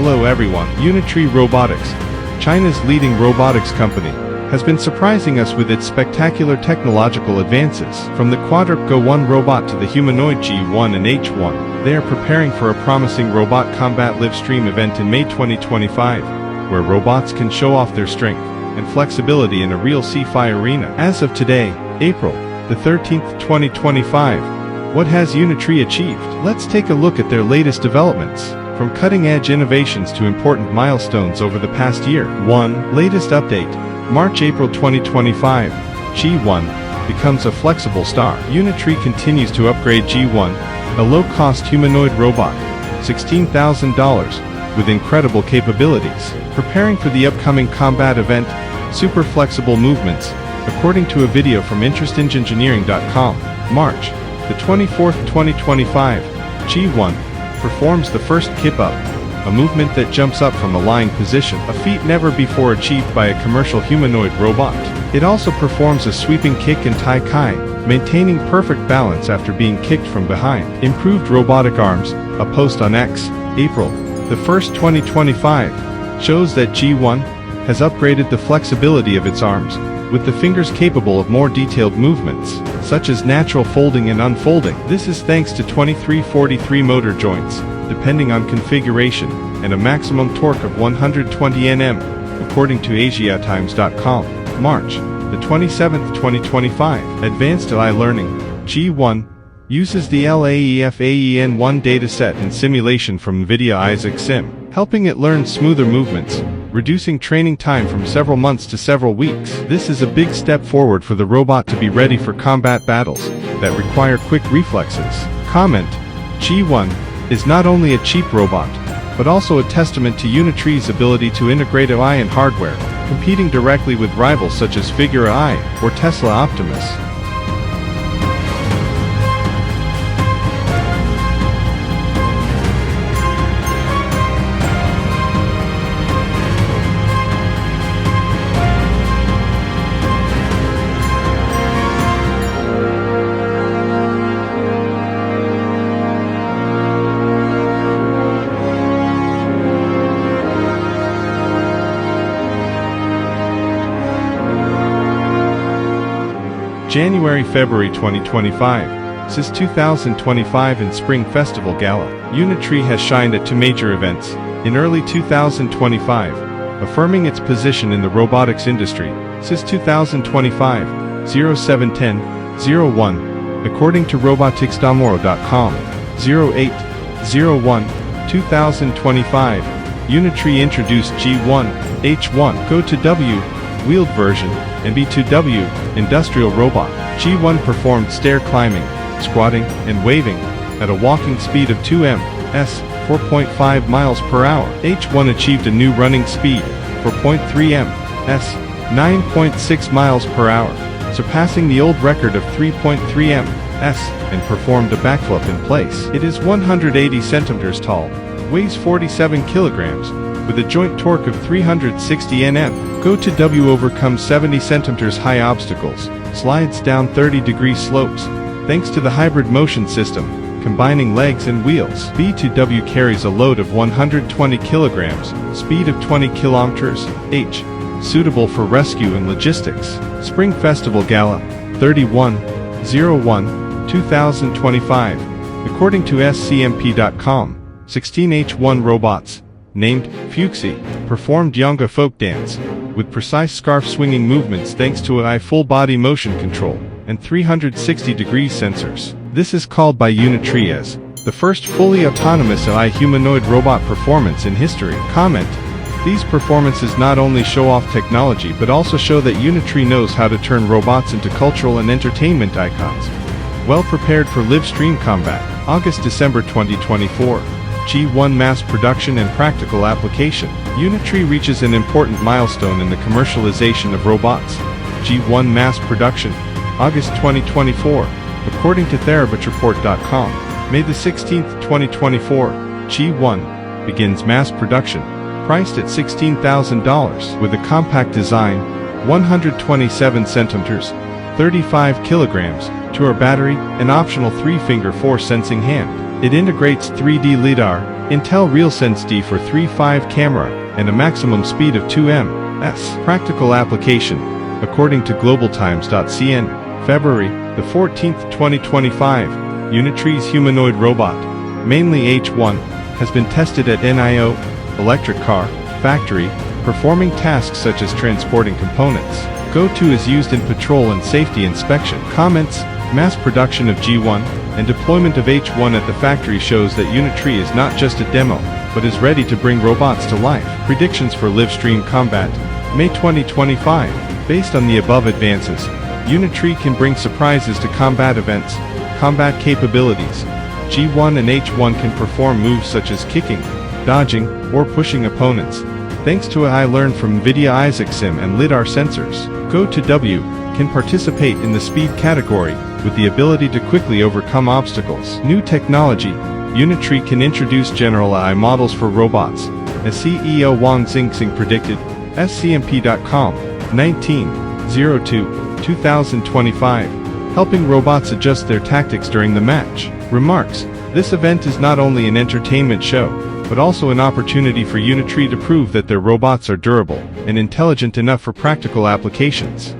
Hello everyone. Unitree Robotics, China's leading robotics company, has been surprising us with its spectacular technological advances. From the quadruped Go1 robot to the humanoid G1 and H1, they are preparing for a promising robot combat livestream event in May 2025, where robots can show off their strength and flexibility in a real sci-fi arena. As of today, April the 13th, 2025, what has Unitree achieved? Let's take a look at their latest developments. From cutting-edge innovations to important milestones over the past year. 1. Latest update. March-April 2025. G1 becomes a flexible star. Unitree continues to upgrade G1, a low-cost humanoid robot, $16,000, with incredible capabilities. Preparing for the upcoming combat event, super flexible movements, according to a video from interestengineering.com. March the 24th, 2025. G1 performs the first kip up, a movement that jumps up from a lying position, a feat never before achieved by a commercial humanoid robot. It also performs a sweeping kick and tai kai, maintaining perfect balance after being kicked from behind. Improved robotic arms. A post on X, April the 1st, 2025, shows that G1 has upgraded the flexibility of its arms, with the fingers capable of more detailed movements, such as natural folding and unfolding. This is thanks to 2343 motor joints, depending on configuration, and a maximum torque of 120 Nm, according to AsiaTimes.com. March the 27th, 2025. Advanced AI Learning. G1 uses the LAEFAEN1 dataset and simulation from NVIDIA Isaac Sim, helping it learn smoother movements, reducing training time from several months to several weeks. This is a big step forward for the robot to be ready for combat battles that require quick reflexes. Comment. G1 is not only a cheap robot, but also a testament to Unitree's ability to integrate AI and hardware, competing directly with rivals such as Figure AI or Tesla Optimus. January-February 2025. Since 2025 in Spring Festival Gala, Unitree has shined at two major events. In early 2025, affirming its position in the robotics industry. Since 2025, 0710-01, according to roboticsdomoro.com. 08-01-2025, Unitree introduced G1, H1, Go2-W, wheeled version, and B2-W, industrial robot. G1 performed stair climbing, squatting, and waving, at a walking speed of 2 ms, 4.5 miles per hour. H1 achieved a new running speed, 4.3 ms, 9.6 miles per hour, surpassing the old record of 3.3 ms, and performed a backflip in place. It is 180 centimeters tall, weighs 47 kilograms, with a joint torque of 360 Nm. Go2-W overcomes 70 centimeters high obstacles, slides down 30-degree slopes, thanks to the hybrid motion system, combining legs and wheels. B2-W carries a load of 120 kilograms, speed of 20 kilometers, h, suitable for rescue and logistics. Spring Festival Gala, 31-01-2025. According to scmp.com, 16 H1 robots, named Fuxi, performed Yangge folk dance, with precise scarf-swinging movements thanks to AI full-body motion control and 360-degree sensors. This is called by Unitree as the first fully autonomous AI humanoid robot performance in history. Comment. These performances not only show off technology but also show that Unitree knows how to turn robots into cultural and entertainment icons. Well prepared for live stream combat. August-December 2024. G1 mass production and practical application. Unitree reaches an important milestone in the commercialization of robots. G1 mass production. August 2024. According to TheraBitReport.com, May the 16th, 2024, G1 begins mass production, priced at $16,000, with a compact design, 127 centimeters, 35 kilograms, tour battery, and optional 3-finger force-sensing hand. It integrates 3D LiDAR, Intel RealSense D for 3.5 camera, and a maximum speed of 2 ms. Practical application. According to globaltimes.cn, February the 14th, 2025, Unitree's humanoid robot, mainly H1, has been tested at NIO, electric car, factory, performing tasks such as transporting components. Go2 is used in patrol and safety inspection. Comments, mass production of G1, and deployment of H1 at the factory shows that Unitree is not just a demo, but is ready to bring robots to life. Predictions for livestream combat, May 2025. Based on the above advances, Unitree can bring surprises to combat events, combat capabilities. G1 and H1 can perform moves such as kicking, dodging, or pushing opponents, thanks to AI learned from NVIDIA Isaac Sim and LiDAR sensors. Go2-W can participate in the speed category, with the ability to quickly overcome obstacles. New technology, Unitree can introduce general AI models for robots, as CEO Wang Xingxing predicted, scmp.com, 19/02/2025, helping robots adjust their tactics during the match. Remarks, this event is not only an entertainment show, but also an opportunity for Unitree to prove that their robots are durable and intelligent enough for practical applications.